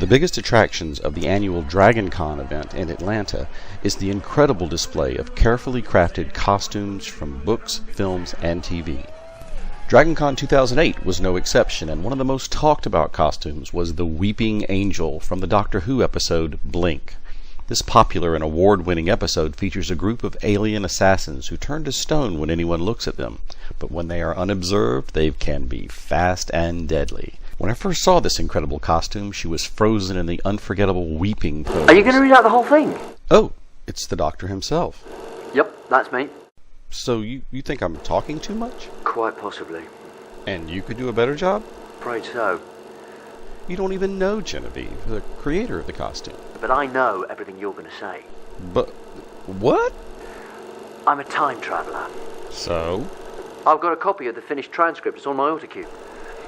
the biggest attractions of the annual DragonCon event in Atlanta is the incredible display of carefully crafted costumes from books, films, and TV. DragonCon 2008 was no exception, and one of the most talked about costumes was the Weeping Angel from the Doctor Who episode Blink. This popular and award-winning episode features a group of alien assassins who turn to stone when anyone looks at them, but when they are unobserved, they can be fast and deadly. When I first saw this incredible costume, she was frozen in the unforgettable weeping pose. Are you going to read out the whole thing? Oh, it's the Doctor himself. Yep, that's me. So you think I'm talking too much? Quite possibly. And you could do a better job? Afraid so. You don't even know Genevieve, the creator of the costume. But I know everything you're going to say. But what? I'm a time traveller. So? I've got a copy of the finished transcript. It's on my autocue.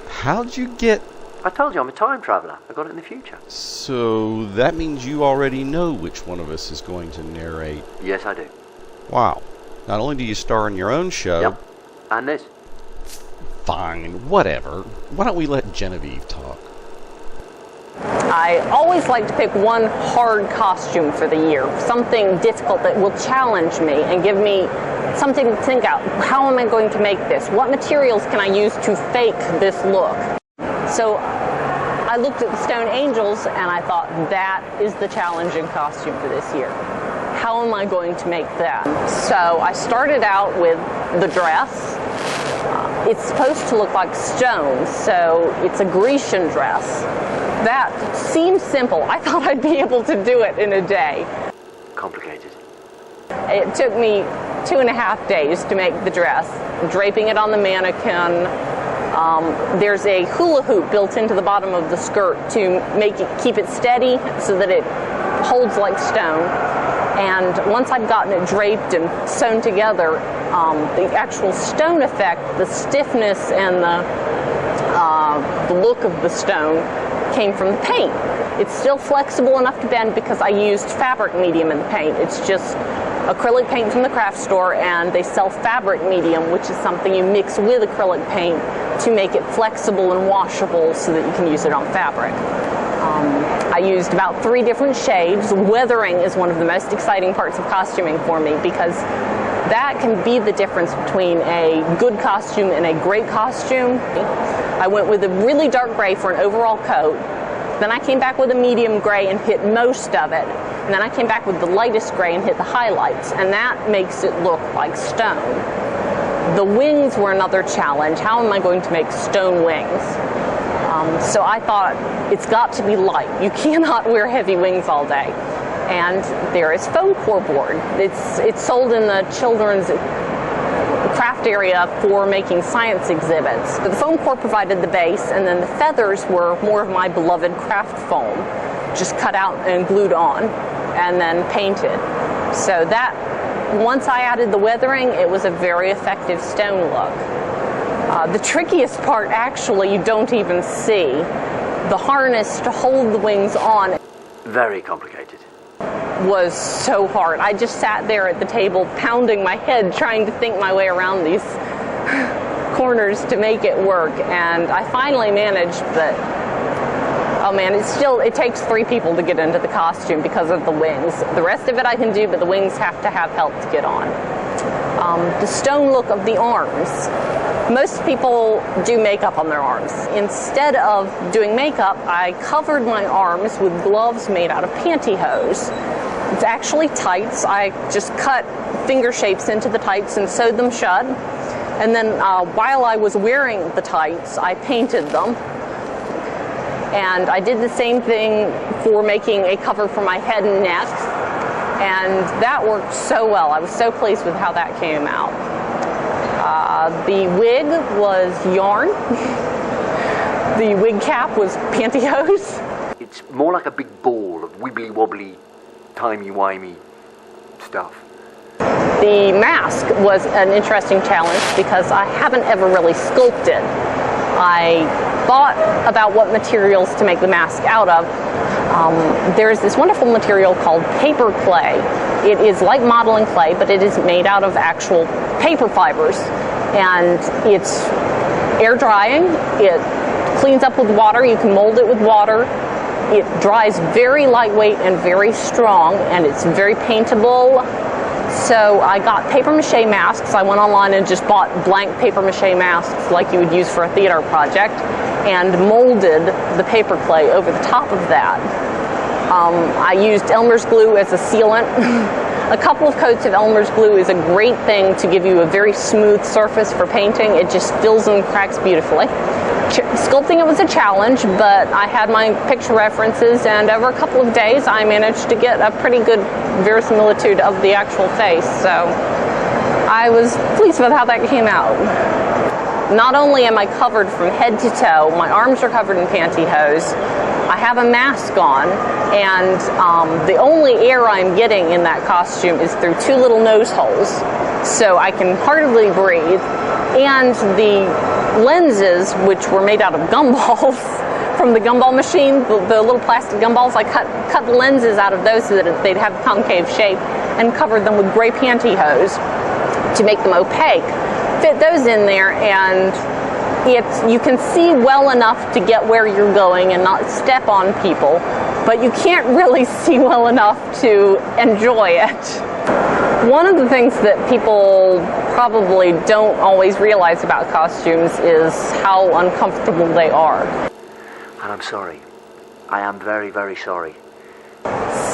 How'd you get... I told you I'm a time traveller. I got it in the future. So that means you already know which one of us is going to narrate. Yes, I do. Wow. Not only do you star in your own show... Yep. And this. Fine, whatever. Why don't we let Genevieve talk? I always like to pick one hard costume for the year, something difficult that will challenge me and give me something to think out. How am I going to make this? What materials can I use to fake this look? So I looked at the Stone Angels and I thought, that is the challenging costume for this year. How am I going to make that? So I started out with the dress. It's supposed to look like stone, so it's a Grecian dress. That seemed simple. I thought I'd be able to do it in a day. Complicated. It took me 2.5 days to make the dress, draping it on the mannequin. There's a hula hoop built into the bottom of the skirt to keep it steady so that it holds like stone. And once I'd gotten it draped and sewn together, the actual stone effect, the stiffness and the look of the stone came from the paint. It's still flexible enough to bend because I used fabric medium in the paint. It's just acrylic paint from the craft store, and they sell fabric medium, which is something you mix with acrylic paint to make it flexible and washable so that you can use it on fabric. I used about 3 different shades. Weathering is one of the most exciting parts of costuming for me because that can be the difference between a good costume and a great costume. I went with a really dark gray for an overall coat. Then I came back with a medium gray and hit most of it. And then I came back with the lightest gray and hit the highlights. And that makes it look like stone. The wings were another challenge. How am I going to make stone wings? So I thought, it's got to be light. You cannot wear heavy wings all day. And there is foam core board. It's sold in the children's craft area for making science exhibits. But the foam core provided the base, and then the feathers were more of my beloved craft foam, just cut out and glued on, and then painted. So that, once I added the weathering, it was a very effective stone look. The trickiest part, actually, you don't even see. The harness to hold the wings on. Very complicated. Was so hard. I just sat there at the table pounding my head trying to think my way around these corners to make it work, and I finally managed, but oh man, it takes 3 people to get into the costume because of the wings. The rest of it I can do, but the wings have to have help to get on. The stone look of the arms. Most people do makeup on their arms. Instead of doing makeup, I covered my arms with gloves made out of pantyhose. It's actually tights. I just cut finger shapes into the tights and sewed them shut. And then while I was wearing the tights, I painted them. And I did the same thing for making a cover for my head and neck. And that worked so well. I was so pleased with how that came out. The wig was yarn. The wig cap was pantyhose. It's more like a big ball of wibbly-wobbly, timey-wimey stuff. The mask was an interesting challenge because I haven't ever really sculpted. I thought about what materials to make the mask out of. There's this wonderful material called paper clay. It is like modeling clay, but it is made out of actual paper fibers. And it's air drying. It cleans up with water. You can mold it with water. It dries very lightweight and very strong, and it's very paintable. So I got paper mache masks. I went online and just bought blank paper mache masks like you would use for a theater project, and molded the paper clay over the top of that. I used Elmer's glue as a sealant. A couple of coats of Elmer's glue is a great thing to give you a very smooth surface for painting. It just fills and cracks beautifully. Sculpting it was a challenge, but I had my picture references, and over a couple of days I managed to get a pretty good verisimilitude of the actual face, so I was pleased with how that came out. Not only am I covered from head to toe, my arms are covered in pantyhose, I have a mask on, and the only air I'm getting in that costume is through two little nose holes, so I can hardly breathe, and the lenses, which were made out of gumballs from the gumball machine, the little plastic gumballs, I cut the lenses out of those so that they'd have a concave shape, and covered them with gray pantyhose to make them opaque. Fit those in there, and you can see well enough to get where you're going and not step on people, but you can't really see well enough to enjoy it. One of the things that people probably don't always realize about costumes is how uncomfortable they are. And I'm sorry. I am very, very sorry.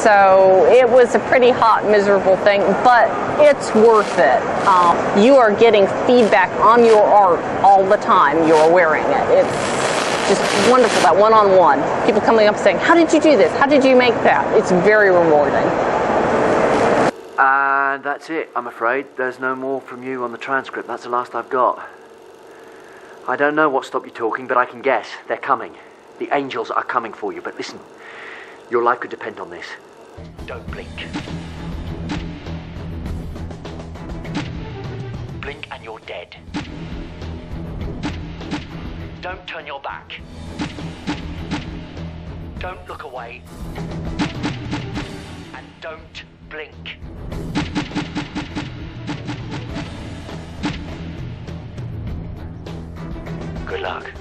So it was a pretty hot, miserable thing, but it's worth it. You are getting feedback on your art all the time you're wearing it. It's just wonderful, that one-on-one. People coming up saying, how did you do this? How did you make that? It's very rewarding. And that's it, I'm afraid. There's no more from you on the transcript. That's the last I've got. I don't know what stopped you talking, but I can guess. They're coming. The angels are coming for you. But listen, your life could depend on this. Don't blink. Blink and you're dead. Don't turn your back. Don't look away. And don't blink. Good luck.